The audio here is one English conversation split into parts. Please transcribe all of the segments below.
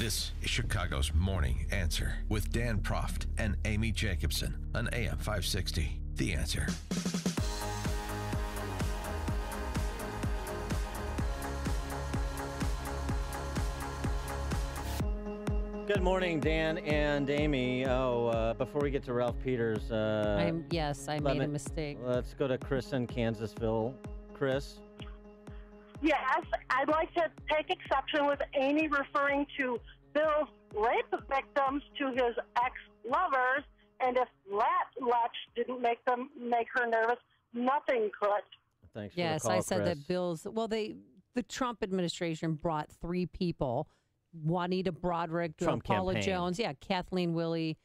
This is Chicago's Morning Answer with Dan Proft and Amy Jacobson on AM 560. The Answer. Good morning, Dan and Amy. Before we get to Ralph Peters, I made a mistake. Let's go to Chris in Kansasville. Chris? Yes, I'd like to take exception with Amy referring to Bill's rape victims to his ex-lovers, and if that latch didn't make her nervous, nothing could. Thanks yes, for the call, I said Chris. that Bill's. Well, the Trump administration brought three people: Juanita Broderick, Trump Paula campaign. Jones, Kathleen Willey,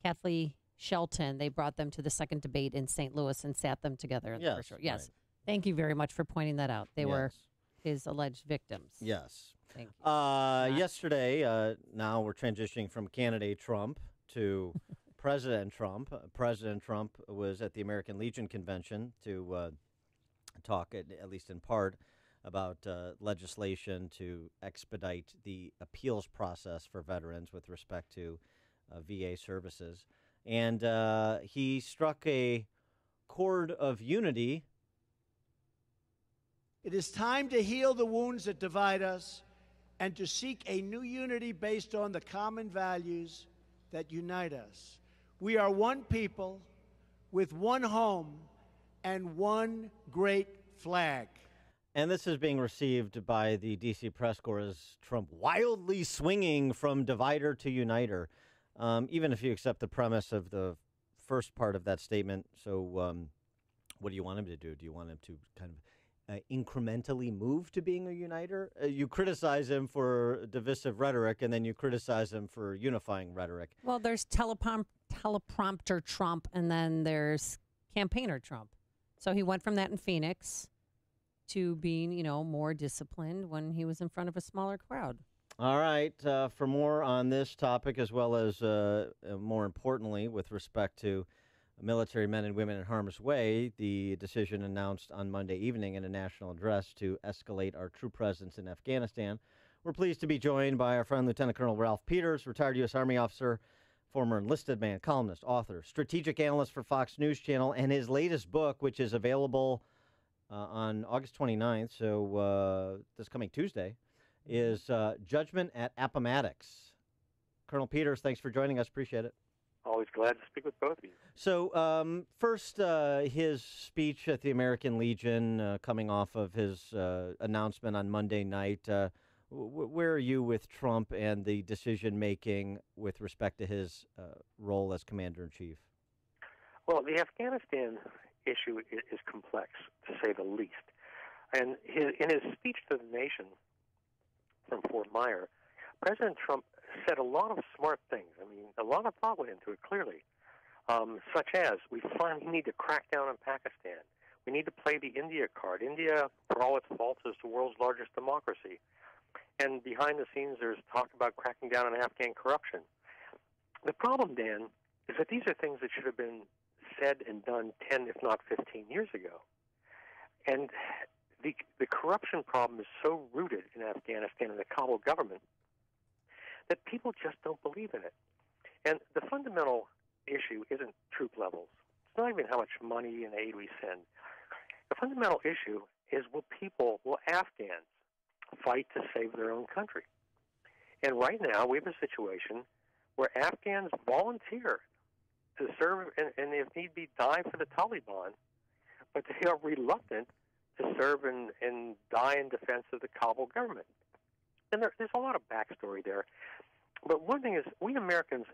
Kathleen Shelton. They brought them to the second debate in St. Louis and sat them together in the first row. Yes, right. Thank you very much for pointing that out. They were his alleged victims. Yes. Thank you. Yesterday, now we're transitioning from candidate Trump to President Trump. President Trump was at the American Legion Convention to talk, at least in part, about legislation to expedite the appeals process for veterans with respect to VA services. And he struck a chord of unity. It is time to heal the wounds that divide us and to seek a new unity based on the common values that unite us. We are one people with one home and one great flag. And this is being received by the D.C. press corps as Trump wildly swinging from divider to uniter, even if you accept the premise of the first part of that statement. So what do you want him to do? Do you want him to kind of incrementally move to being a uniter? You criticize him for divisive rhetoric, and then you criticize him for unifying rhetoric. Well, there's teleprompter Trump, and then there's campaigner Trump. So he went from that in Phoenix to being, more disciplined when he was in front of a smaller crowd. All right. For more on this topic, as well as more importantly, with respect to military men and women in harm's way, the decision announced on Monday evening in a national address to escalate our troop presence in Afghanistan. We're pleased to be joined by our friend Lieutenant Colonel Ralph Peters, retired U.S. Army officer, former enlisted man, columnist, author, strategic analyst for Fox News Channel, and his latest book, which is available on August 29th, so this coming Tuesday, is Judgment at Appomattox. Colonel Peters, thanks for joining us. Appreciate it. Always glad to speak with both of you. So first, his speech at the American Legion coming off of his announcement on Monday night. Where are you with Trump and the decision-making with respect to his role as commander-in-chief? Well, the Afghanistan issue is complex, to say the least. And in his speech to the nation from Fort Myer, President Trump said a lot of smart things. I mean, a lot of thought went into it, clearly, such as we finally need to crack down on Pakistan. We need to play the India card. India, for all its faults, is the world's largest democracy. And behind the scenes, there's talk about cracking down on Afghan corruption. The problem, Dan, is that these are things that should have been said and done 10, if not 15 years ago. And the corruption problem is so rooted in Afghanistan and the Kabul government that people just don't believe in it. And the fundamental issue isn't troop levels. It's not even how much money and aid we send. The fundamental issue is will Afghans fight to save their own country? And right now we have a situation where Afghans volunteer to serve and if need be, die for the Taliban, but they are reluctant to serve and die in defense of the Kabul government. And there's a lot of backstory there. But one thing is, we Americans,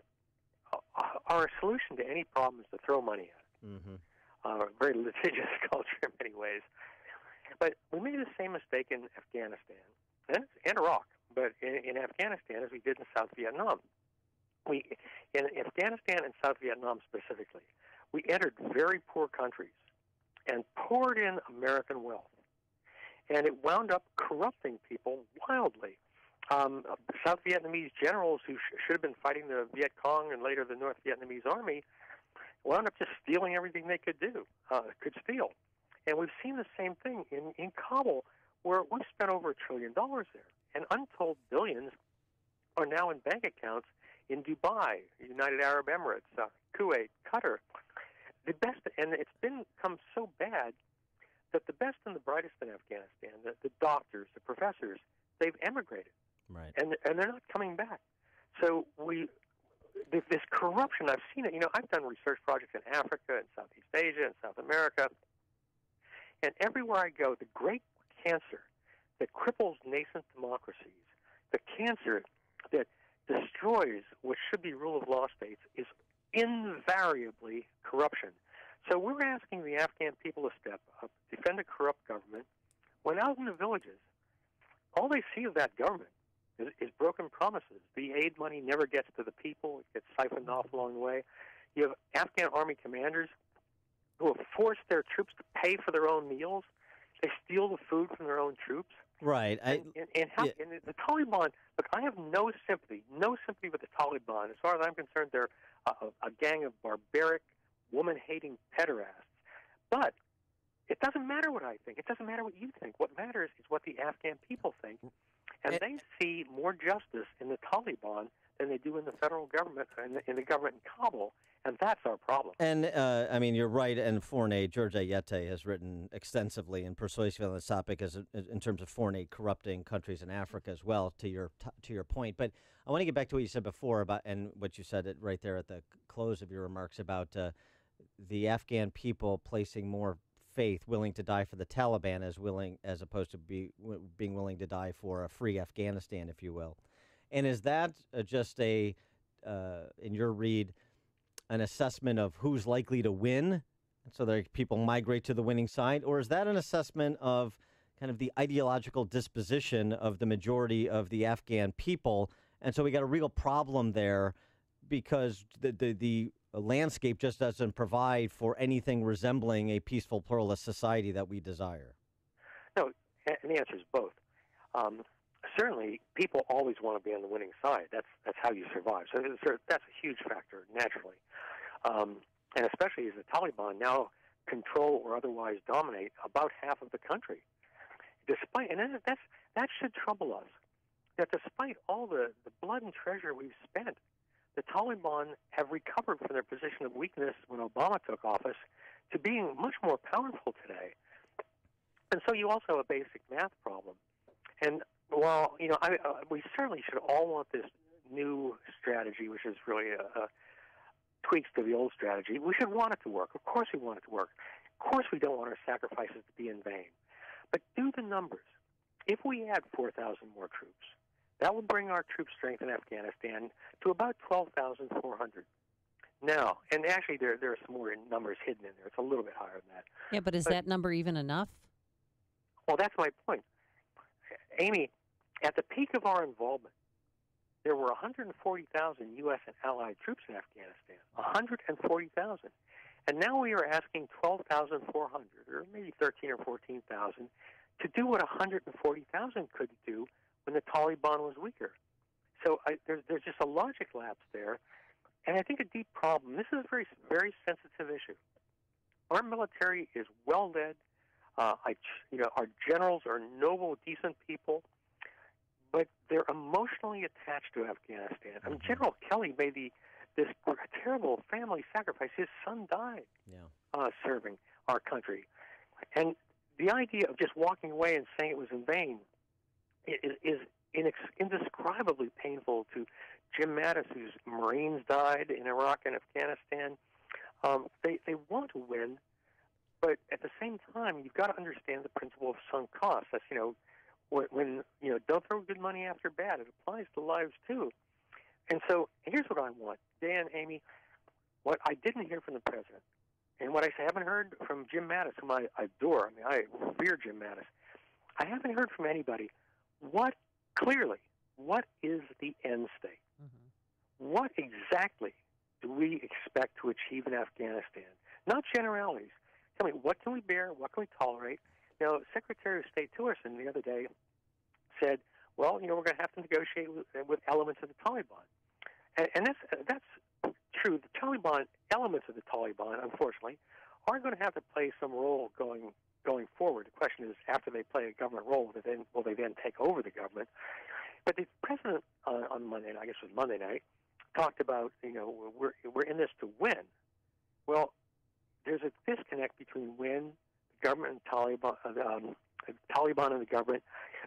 our solution to any problem is to throw money at it. Mm-hmm. Very litigious culture in many ways. But we made the same mistake in Afghanistan and Iraq, but in Afghanistan as we did in South Vietnam. In Afghanistan and South Vietnam specifically, we entered very poor countries and poured in American wealth. And it wound up corrupting people wildly. South Vietnamese generals who should have been fighting the Viet Cong and later the North Vietnamese army wound up just stealing everything they could could steal. And we've seen the same thing in Kabul, where we've spent over $1 trillion there and untold billions are now in bank accounts in Dubai, United Arab Emirates, Kuwait, Qatar. The best, and it's become so bad that the best and the brightest in Afghanistan, the doctors, the professors, they've emigrated, Right. and they're not coming back. So this corruption, I've seen it. I've done research projects in Africa and Southeast Asia and South America, and everywhere I go, the great cancer that cripples nascent democracies, the cancer that destroys what should be rule of law states, is invariably corruption. So we're asking the Afghan people to step up, defend a corrupt government, when out in the villages, all they see of that government is broken promises. The aid money never gets to the people. It gets siphoned off along the way. You have Afghan army commanders who have forced their troops to pay for their own meals. They steal the food from their own troops. Right. And the Taliban, look, I have no sympathy with the Taliban. As far as I'm concerned, they're a gang of barbaric, woman-hating pederasts. But it doesn't matter what I think. It doesn't matter what you think. What matters is what the Afghan people think. And they see more justice in the Taliban than they do in the federal government and in the government in Kabul. And that's our problem. And, I mean, you're right. And foreign aid, George Ayete has written extensively and persuasively on this topic in terms of foreign aid corrupting countries in Africa as well, to your point. But I want to get back to what you said before about, and what you said right there at the close of your remarks about the Afghan people placing more faith, willing to die for the Taliban as opposed to being willing to die for a free Afghanistan, if you will. And is that just in your read, an assessment of who's likely to win, so that people migrate to the winning side? Or is that an assessment of kind of the ideological disposition of the majority of the Afghan people? And so we got a real problem there because the landscape just doesn't provide for anything resembling a peaceful, pluralist society that we desire. No, and the answer is both. Certainly, people always want to be on the winning side. That's how you survive. So that's a huge factor, naturally. And especially as the Taliban now control or otherwise dominate about half of the country. That should trouble us. That despite all the blood and treasure we've spent, the Taliban have recovered from their position of weakness when Obama took office to being much more powerful today. And so you also have a basic math problem. And while we certainly should all want this new strategy, which is really tweaks to the old strategy, we should want it to work. Of course we want it to work. Of course we don't want our sacrifices to be in vain. But do the numbers. If we add 4,000 more troops, that will bring our troop strength in Afghanistan to about 12,400. Now, and actually there are some more numbers hidden in there. It's a little bit higher than that. Yeah, but is that number even enough? Well, that's my point. Amy, at the peak of our involvement, there were 140,000 U.S. and allied troops in Afghanistan, 140,000. And now we are asking 12,400, or maybe 13 or 14,000, to do what 140,000 couldn't do when the Taliban was weaker. So there's just a logic lapse there, and I think a deep problem. This is a very, very sensitive issue. Our military is well led. Our generals are noble, decent people, but they're emotionally attached to Afghanistan. I mean, General Kelly made this terrible family sacrifice. His son died serving our country. And the idea of just walking away and saying it was in vain is indescribably painful to Jim Mattis, whose Marines died in Iraq and Afghanistan. They want to win, but at the same time, you've got to understand the principle of sunk cost. That's, when don't throw good money after bad. It applies to lives too. And so here's what I want, Dan, Amy. What I didn't hear from the president, and what I haven't heard from Jim Mattis, whom I adore. I mean, I revere Jim Mattis. I haven't heard from anybody. What is the end state? Mm-hmm. What exactly do we expect to achieve in Afghanistan? Not generalities. Tell me, what can we bear? What can we tolerate? Secretary of State Tillerson the other day said, well, we're going to have to negotiate with elements of the Taliban. And that's true. The Taliban, elements of the Taliban, unfortunately, are going to have to play some role going forward. The question is, after they play a government role, will they then take over the government? But the president on Monday guess it was Monday night, talked about, we're in this to win. Well, there's a disconnect between when the government and Taliban, Taliban and the government.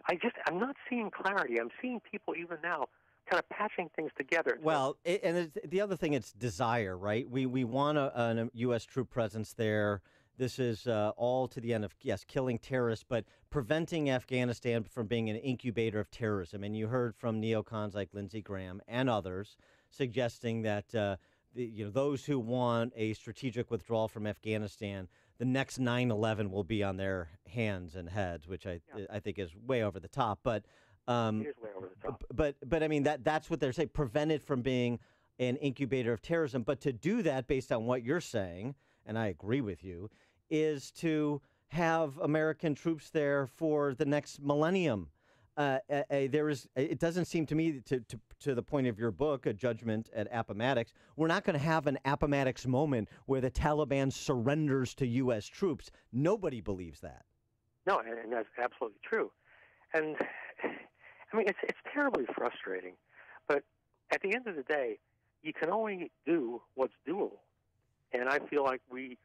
I'm not seeing clarity. I'm seeing people even now kind of patching things together. Well, the other thing, it's desire, right? We want a U.S. troop presence there. This is all to the end of, yes, killing terrorists, but preventing Afghanistan from being an incubator of terrorism. And you heard from neocons like Lindsey Graham and others suggesting that those who want a strategic withdrawal from Afghanistan, the next 9/11 will be on their hands and heads, which I think is way over the top. But it is way over the top. But I mean that's what they're saying. Prevent it from being an incubator of terrorism. But to do that, based on what you're saying, and I agree with you, is to have American troops there for the next millennium. It doesn't seem to me, to the point of your book, A Judgment at Appomattox, we're not going to have an Appomattox moment where the Taliban surrenders to U.S. troops. Nobody believes that. No, and that's absolutely true. And, I mean, it's terribly frustrating. But at the end of the day, you can only do what's doable. And I feel like we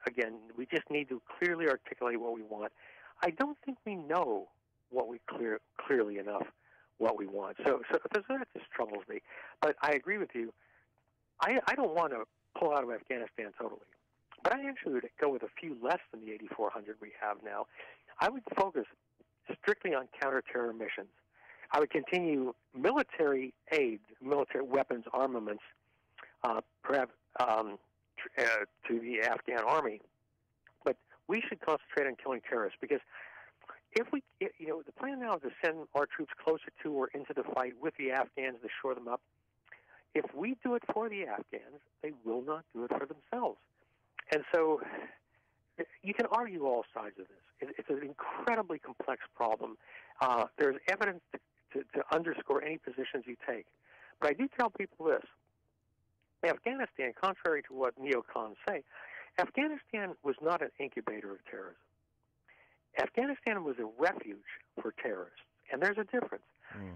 just need to clearly articulate what we want. I don't think we know what we clearly enough what we want. So that just troubles me. But I agree with you. I don't want to pull out of Afghanistan totally. But I actually would go with a few less than the 8,400 we have now. I would focus strictly on counterterror missions. I would continue military aid, military weapons, armaments, perhaps to the Afghan army. But we should concentrate on killing terrorists, because if the plan now is to send our troops closer to or into the fight with the Afghans to shore them up. If we do it for the Afghans, they will not do it for themselves. And so you can argue all sides of this. It's an incredibly complex problem. There's evidence to underscore any positions you take. But I do tell people this. Afghanistan, contrary to what neocons say, Afghanistan was not an incubator of terrorism. Afghanistan was a refuge for terrorists, and there's a difference.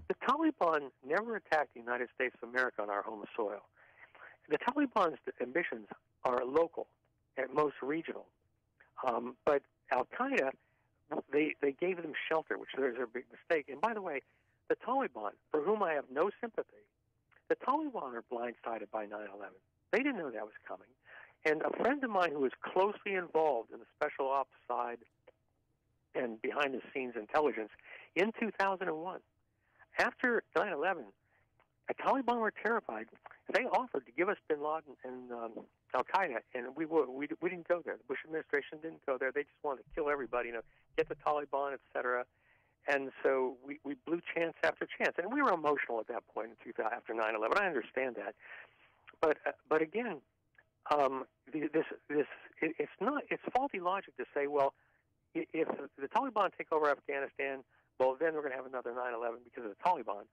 The Taliban never attacked the United States of America on our home soil. The Taliban's ambitions are local, at most regional. But Al-Qaeda, they gave them shelter, which is a big mistake. And by the way, the Taliban, for whom I have no sympathy, the Taliban are blindsided by 9/11. They didn't know that was coming. And a friend of mine who was closely involved in the special ops side and behind-the-scenes intelligence in 2001, after 9/11, the Taliban were terrified. They offered to give us bin Laden and Al-Qaeda, and we didn't go there. The Bush administration didn't go there. They just wanted to kill everybody, get the Taliban, et cetera. And so we blew chance after chance, and we were emotional at that point in 2000, after 9/11. I understand that, but again, it's faulty logic to say, well, if the Taliban take over Afghanistan, well, then we're going to have another 9/11 because of the Taliban.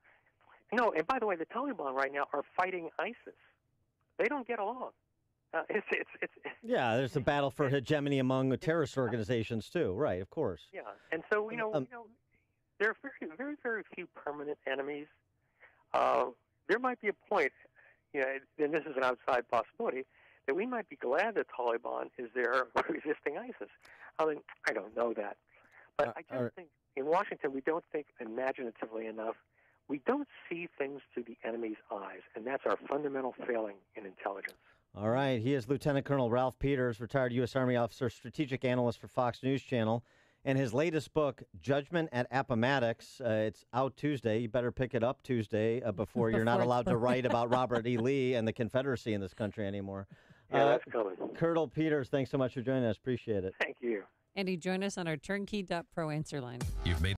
No, and by the way, the Taliban right now are fighting ISIS. They don't get along. Yeah, there's a battle for hegemony among the terrorist organizations too, right? Of course. Yeah, and so there are very, very, very few permanent enemies. There might be a point, and this is an outside possibility, that we might be glad the Taliban is there resisting ISIS. I mean, I don't know that, but I just think in Washington we don't think imaginatively enough. We don't see things through the enemy's eyes, and that's our fundamental failing in intelligence. All right. He is Lieutenant Colonel Ralph Peters, retired U.S. Army officer, strategic analyst for Fox News Channel. And his latest book, Judgment at Appomattox, it's out Tuesday. You better pick it up Tuesday before you're not allowed to write about Robert E. Lee and the Confederacy in this country anymore. Yeah, that's coming. Colonel Peters, thanks so much for joining us. Appreciate it. Thank you. Andy, join us on our turnkey.pro answer line. You've made